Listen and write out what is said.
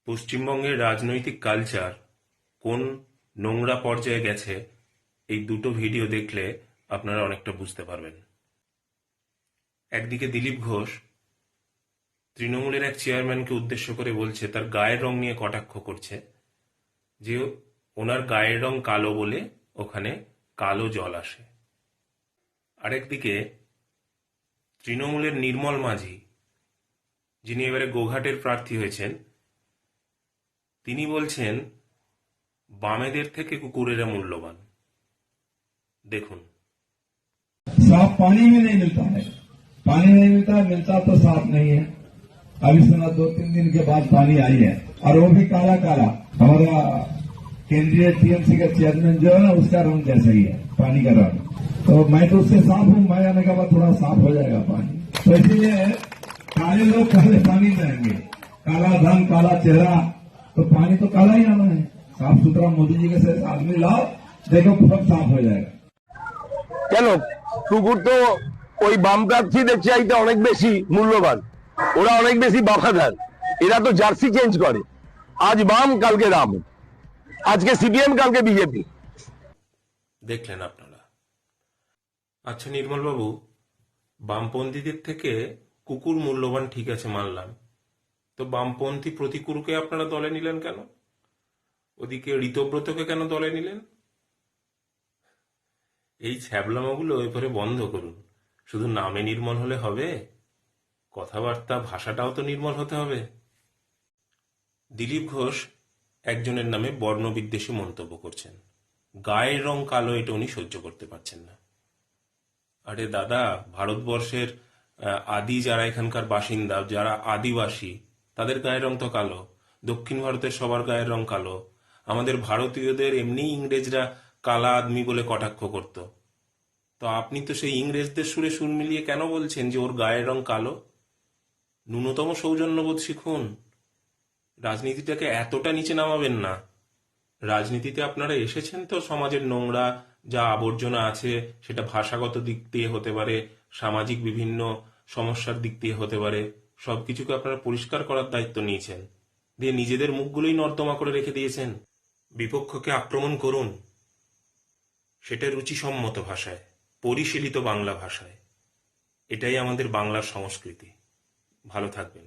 পশ্চিমবঙ্গের রাজনৈতিক কালচার কোন নোংরা পর্যায়ে গেছে এই দুটো ভিডিও দেখলে আপনারা অনেকটা বুঝতে পারবেন। একদিকে দিলীপ ঘোষ তৃণমূলের এক চেয়ারম্যানকে উদ্দেশ্য করে বলছে, তার গায়ের রং নিয়ে কটাক্ষ করছে যে ওনার গায়ের রং কালো বলে ওখানে কালো জল আসে। আরেকদিকে তৃণমূলের নির্মল মাঝি, যিনি এবারে গোঘাটের প্রার্থী হয়েছেন, তিনি বলছেন বামেদের থেকে কুকুরেরা মূল্যবান। দেখুন। साफ पानी में नहीं मिलता है, पानी नहीं मिलता, मिलता तो साफ नहीं है। अभी सुना 2-3 दिन के बाद पानी आई है और वो भी काला काला। हमारा केंद्रीय टीएमसी का चेयरमैन जो है ना, उसका रंग जैसा ही है, पानी का रंग। तो मैं तो उससे साफ हूँ, मैं आने के बाद थोड़ा साफ हो जाएगा पानी। तो इसलिए काले लोग काले पानी में रहेंगे, काला धन काला चेहरा, तो पानी तो काला ही आना है। साफ सुथरा मोदी जी के साथ आदमी लाओ, देखो सब साफ हो जाएगा। কেন কুকুর তো ওই বাম প্রার্থীদের চাইতে অনেক বেশি মূল্যবান, ওরা অনেক বেশি বাফাদার। এরা তো জার্সি চেঞ্জ করে, আজ বাম কালকে রাম, আজকে সিপিএম কালকে বিজেপি। দেখলেন আপনারা। আচ্ছা নির্মল বাবু, বামপন্থীদের থেকে কুকুর মূল্যবান ঠিক আছে, মানলাম, তো বামপন্থী প্রতিকুরকে আপনারা দলে নিলেন কেন? ওদিকে ঋতব্রতকে কেন দলে নিলেন? এই ছ্যাবলামাগুলো এরপরে বন্ধ করুন। শুধু নামে নির্মল হলে হবে? কথাবার্তা ভাষাটাও তো নির্মল হতে হবে। দিলীপ ঘোষ একজনের নামে বর্ণবিদ্বেষী মন্তব্য করছেন, গায়ের রং কালো এটা উনি সহ্য করতে পারছেন না। আরে দাদা, ভারতবর্ষের আদি যারা এখানকার বাসিন্দা, যারা আদিবাসী, তাদের গায়ের রং তো কালো। দক্ষিণ ভারতের সবার গায়ের রং কালো। আমাদের ভারতীয়দের এমনি ইংরেজরা কালা আদমি বলে কটাক্ষ করত। তো আপনি তো সেই ইংরেজদের সুরে সুর মিলিয়ে কেন বলছেন যে ওর গায়ের রং কালো? ন্যূনতম সৌজন্যবোধ শিখুন। রাজনীতিটাকে এতটা নিচে নামাবেন না। রাজনীতিতে আপনারা এসেছেন তো সমাজের নোংরা যা আবর্জনা আছে, সেটা ভাষাগত দিক দিয়ে হতে পারে, সামাজিক বিভিন্ন সমস্যার দিক দিয়ে হতে পারে, সবকিছুকে আপনারা পরিষ্কার করার দায়িত্ব নিয়েছেন, দিয়ে নিজেদের মুখগুলোই নর্দমা করে রেখে দিয়েছেন। বিপক্ষকে আক্রমণ করুন, সেটা রুচিসম্মত ভাষায়, পরিশীলিত বাংলা ভাষায়। এটাই আমাদের বাংলার সংস্কৃতি। ভালো থাকবেন।